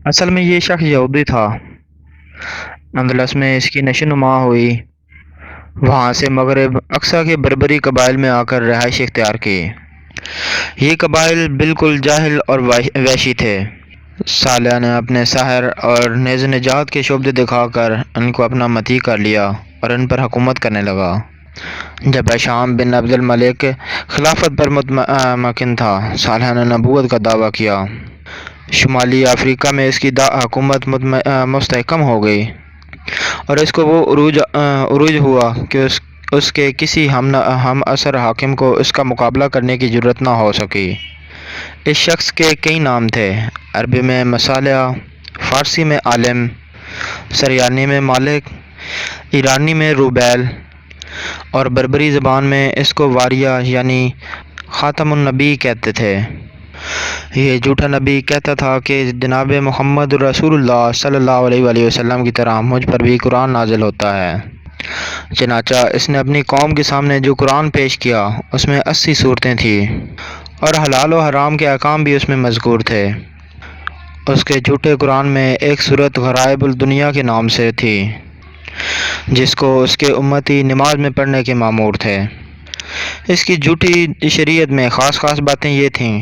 اصل میں یہ شخص یہودی تھا۔ اندلس میں اس کی نشو نما ہوئی، وہاں سے مغرب اقصی کے بربری قبائل میں آ کر رہائش اختیار کی۔ یہ قبائل بالکل جاہل اور وحشی تھے۔ صالح نے اپنے سحر اور نیز نجات کے شعبے دکھا کر ان کو اپنا مطیع کر لیا اور ان پر حکومت کرنے لگا۔ جب ہشام بن عبد الملک خلافت پر مطمئن تھا، صالح نے نبوت کا دعویٰ کیا۔ شمالی افریقہ میں اس کی حکومت مستحکم ہو گئی اور اس کو وہ عروج ہوا کہ اس کے کسی ہم اثر حاکم کو اس کا مقابلہ کرنے کی جرأت نہ ہو سکی۔ اس شخص کے کئی نام تھے، عربی میں مصالح، فارسی میں عالم، سریانی میں مالک، ایرانی میں روبیل اور بربری زبان میں اس کو واریہ یعنی خاتم النبی کہتے تھے۔ یہ جھوٹا نبی کہتا تھا کہ جناب محمد رسول اللہ صلی اللہ علیہ وآلہ وسلم کی طرح مجھ پر بھی قرآن نازل ہوتا ہے۔ چنانچہ اس نے اپنی قوم کے سامنے جو قرآن پیش کیا اس میں 80 صورتیں تھیں اور حلال و حرام کے احکام بھی اس میں مذکور تھے۔ اس کے جھوٹے قرآن میں ایک صورت غرائب الدنیا کے نام سے تھی، جس کو اس کے امتی نماز میں پڑھنے کے مامور تھے۔ اس کی جھوٹی شریعت میں خاص باتیں یہ تھیں: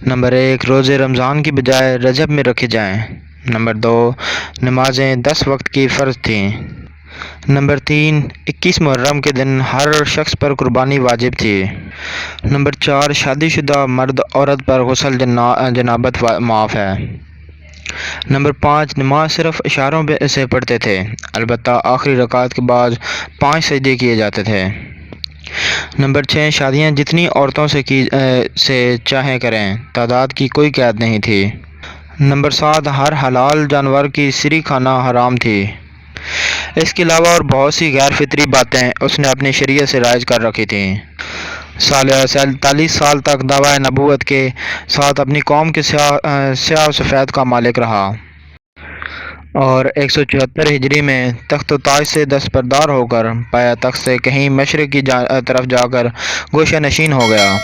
نمبر 1، روزے رمضان کی بجائے رجب میں رکھے جائیں۔ نمبر 2، نمازیں 10 وقت کی فرض تھیں۔ نمبر 3، 21 محرم کے دن ہر شخص پر قربانی واجب تھی۔ نمبر 4، شادی شدہ مرد عورت پر غسل جنابت معاف ہے۔ نمبر 5، نماز صرف اشاروں سے پڑھتے تھے، البتہ آخری رکعت کے بعد 5 سجدے کیے جاتے تھے۔ نمبر 6، شادیاں جتنی عورتوں سے چاہیں کریں، تعداد کی کوئی قید نہیں تھی۔ نمبر 7، ہر حلال جانور کی سری کھانا حرام تھی۔ اس کے علاوہ اور بہت سی غیر فطری باتیں اس نے اپنی شریعت سے رائج کر رکھی تھیں۔ صالح 43 سال تک دعویٰ نبوت کے ساتھ اپنی قوم کے سیاہ و سفید کا مالک رہا اور 174 ہجری میں تخت و تاج سے دستبردار ہو کر پایا تخت سے کہیں مشرق کی طرف جا کر گوشہ نشین ہو گیا۔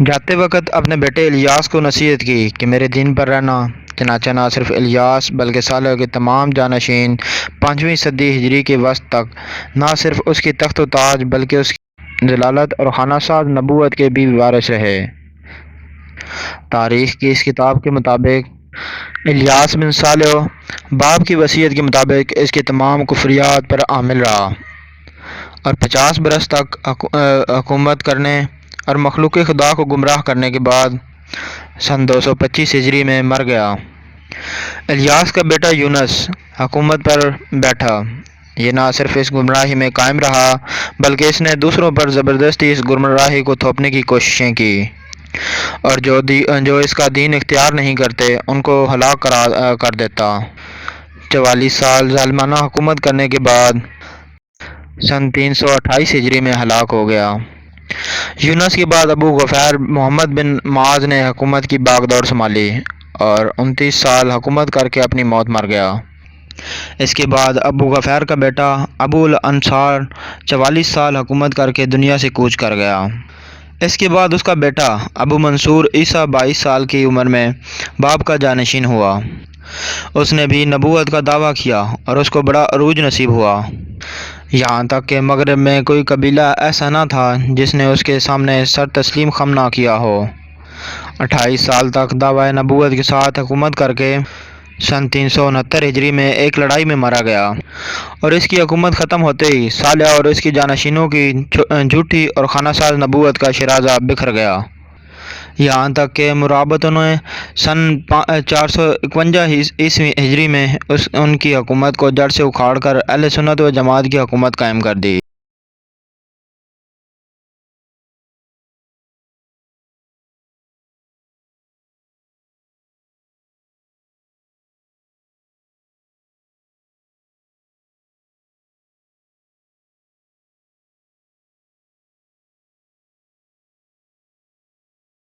جاتے وقت اپنے بیٹے الیاس کو نصیحت کی کہ میرے دین پر رہنا۔ چنانچہ نہ صرف الیاس بلکہ صالح کے تمام جانشین 5ویں صدی ہجری کے وسط تک نہ صرف اس کی تخت و تاج بلکہ اس کی ضلالت اور خانہ ساز نبوت کے بھی وارث رہے۔ تاریخ کی اس کتاب کے مطابق الیاس بن صالح باپ کی وصیت کے مطابق اس کے تمام کفریات پر عامل رہا اور 50 برس تک حکومت کرنے اور مخلوق خدا کو گمراہ کرنے کے بعد سن 225 ہجری میں مر گیا۔ الیاس کا بیٹا یونس حکومت پر بیٹھا۔ یہ نہ صرف اس گمراہی میں قائم رہا بلکہ اس نے دوسروں پر زبردستی اس گمراہی کو تھوپنے کی کوششیں کی اور جو اس کا دین اختیار نہیں کرتے ان کو ہلاک کر دیتا۔ 44 سال ظالمانہ حکومت کرنے کے بعد سن 328 ہجری میں ہلاک ہو گیا۔ یونس کے بعد ابو غفیر محمد بن معاذ نے حکومت کی باغ دوڑ سنبھالی اور 29 سال حکومت کر کے اپنی موت مر گیا۔ اس کے بعد ابو غفیر کا بیٹا ابو الانصار 44 سال حکومت کر کے دنیا سے کوچ کر گیا۔ اس کے بعد اس کا بیٹا ابو منصور عیسیٰ 22 سال کی عمر میں باپ کا جانشین ہوا۔ اس نے بھی نبوت کا دعویٰ کیا اور اس کو بڑا عروج نصیب ہوا، یہاں تک کہ مغرب میں کوئی قبیلہ ایسا نہ تھا جس نے اس کے سامنے سر تسلیم خم نہ کیا ہو۔ 28 سال تک دعویٰ نبوت کے ساتھ حکومت کر کے سن 369 ہجری میں ایک لڑائی میں مارا گیا اور اس کی حکومت ختم ہوتے ہی صالح اور اس کی جانشینوں کی جھوٹی اور خانہ ساز نبوت کا شیرازہ بکھر گیا، یہاں تک کہ مرابطوں نے سن 451 عیسوی ہجری میں ان کی حکومت کو جڑ سے اکھاڑ کر اہل سنت و جماعت کی حکومت قائم کر دی۔